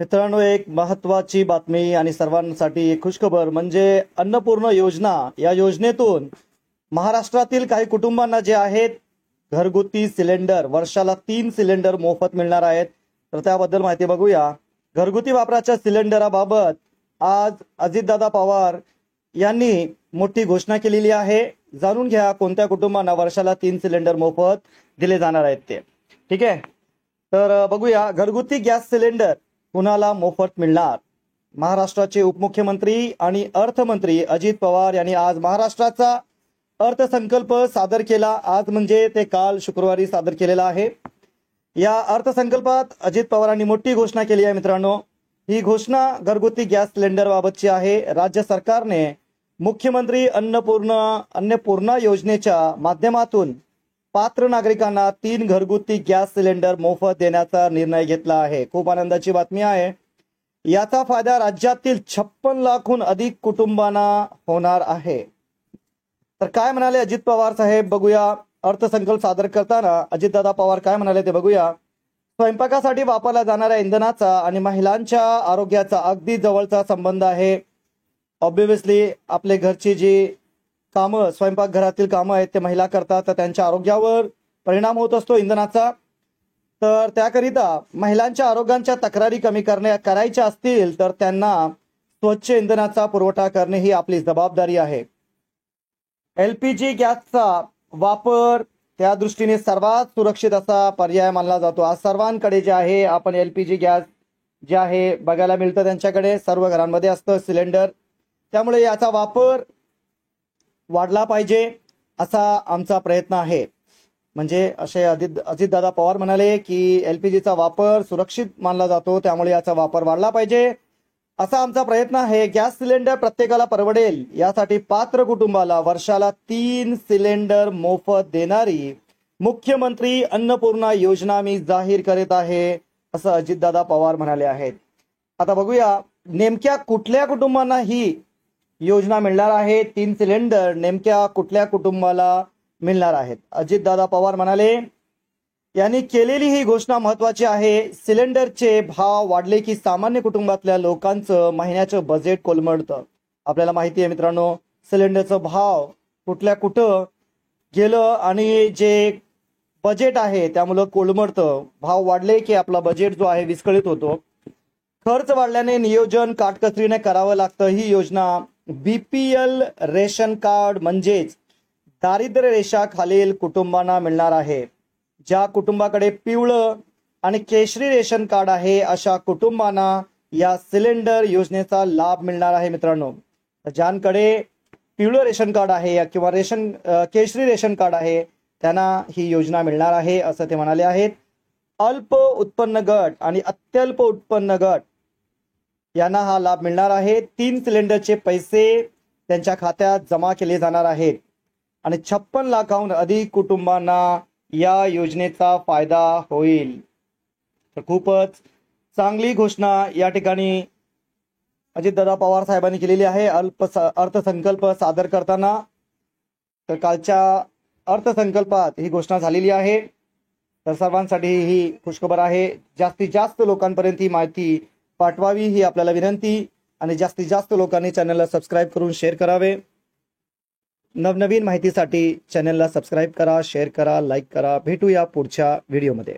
मित्रांनो, एक महत्त्वाची बातमी आणि सर्वांसाठी एक खुशखबर म्हणजे अन्नपूर्णा योजना। या योजनेतून महाराष्ट्रातील काही कुटुंबांना जे आहेत घरगुती सिलेंडर वर्षाला 3 सिलेंडर मोफत मिळणार आहेत। तर त्याबद्दल माहिती बघूया। घरगुती वापराच्या सिलेंडराबाबत आज अजितदादा पवार यांनी मोठी घोषणा केलेली आहे। जाणून घ्या कोणत्या कुटुंबांना वर्षाला 3 सिलेंडर मोफत दिले जाणार आहेत ते। ठीक आहे, तर बघूया घरगुती गॅस सिलेंडर कुणाला मोफत मिळणार। महाराष्ट्राचे उपमुख्यमंत्री आणि अर्थमंत्री अजित पवार यांनी आज महाराष्ट्राचा अर्थसंकल्प सादर केला। आज म्हणजे ते काल शुक्रवारी सादर केलेला आहे। या अर्थसंकल्पात अजित पवारांनी मोठी घोषणा केली आहे। मित्रांनो, ही घोषणा घरगुती गॅस सिलेंडर बाबतची आहे। राज्य सरकारने मुख्यमंत्री अन्नपूर्णा योजनेच्या माध्यमातून पात्र नागरिकांना 3 घरगुती गॅस सिलेंडर मोफत देण्याचा निर्णय घेतला आहे। खूप आनंदाची बातमी आहे। याचा फायदा राज्यातील 56 लाखहून अधिक कुटुंबांना होणार आहे। तर काय म्हणाले अजित पवार साहेब बघूया। अर्थसंकल्प सादर करताना अजितदादा पवार काय म्हणाले ते बघूया। स्वयंपाकासाठी वापरल्या जाणाऱ्या इंधनाचा आणि महिलांच्या आरोग्याचा अगदी जवळचा संबंध आहे। ऑब्व्हियसली आपले घरची जी कामं स्वयंपाकघरातील कामं आहेत ते महिला करतात, तर त्यांच्या आरोग्यावर परिणाम होत असतो इंधनाचा। तर त्याकरिता महिलांच्या आरोग्याच्या तक्रारी कमी करायच्या असतील तर त्यांना स्वच्छ इंधनाचा पुरवठा करणे ही आपली जबाबदारी आहे। LPG गॅसचा वापर त्या दृष्टीने सर्वात सुरक्षित असा पर्याय मानला जातो। आज सर्वांकडे जे आहे आपण LPG गॅस जे आहे बघायला मिळतं, त्यांच्याकडे सर्व घरांमध्ये असतं सिलेंडर। त्यामुळे याचा वापर वाढला पाहिजे असा आमचा प्रयत्न आहे। म्हणजे असे अजितदादा पवार म्हणाले की LPGचा वापर सुरक्षित मानला जातो, त्यामुळे याचा वापर वाढला पाहिजे असा आमचा प्रयत्न आहे। गॅस सिलेंडर प्रत्येकाला परवडेल यासाठी पात्र कुटुंबाला वर्षाला 3 सिलेंडर मोफत देणारी मुख्यमंत्री अन्नपूर्णा योजना मी जाहीर करीत आहे असं अजितदादा पवार म्हणाले आहेत। आता बघूया नेमक्या कुठल्या कुटुंबांना ही योजना मिळणार आहे। 3 सिलेंडर नेमक्या कुठल्या कुटुंबाला मिळणार आहेत। अजितदादा पवार म्हणाले यांनी केलेली ही घोषणा महत्त्वाची आहे। सिलेंडरचे भाव वाढले की सामान्य कुटुंबातल्या लोकांचं महिन्याचं बजेट कोलमडतं। आपल्याला माहिती आहे मित्रांनो, सिलेंडरचं भाव कुठं गेलं आणि जे बजेट आहे त्यामुळे कोलमडतं। भाव वाढले की आपला बजेट जो आहे विस्कळीत होतो। खर्च वाढल्याने नियोजन काटकसरीने करावं लागतं। ही योजना BPL रेशन कार्ड म्हणजेच दारिद्र्य रेषाखालील कुटुंबांना मिळणार आहे। ज्या कुटुंबाकडे पिवळं आणि केशरी रेशन कार्ड आहे अशा कुटुंबांना या सिलेंडर योजनेचा लाभ मिळणार आहे। मित्रांनो, ज्यांकडे पिवळं रेशन कार्ड आहे किंवा केशरी रेशन कार्ड आहे त्यांना ही योजना मिळणार आहे असं ते म्हणाले आहेत। अल्प उत्पन्न गट आणि अत्यल्प उत्पन्न गट यांना हा लाभ मिळणार आहे। 3 सिलेंडरचे पैसे त्यांच्या खात्यात जमा केले जाणार आहेत आणि 56 लाखाहून अधिक कुटुंबांना या योजनेचा फायदा होईल। तर खूपच चांगली घोषणा या ठिकाणी अजितदादा पवार साहेबांनी केलेली आहे अर्थसंकल्प सादर करताना। तर कालच्या अर्थसंकल्पात ही घोषणा झालेली आहे। तर सर्वांसाठी ही खुशखबर आहे। जास्तीत जास्त लोकांपर्यंत ही माहिती पाठवावी ही आपल्याला विनंती आणि जास्तीत जास्त लोकांनी चॅनलला सबस्क्राईब करून शेअर करावे। नवनवीन माहितीसाठी चॅनलला सबस्क्राईब करा, शेअर करा, लाईक करा। भेटूया पुढच्या व्हिडिओमध्ये।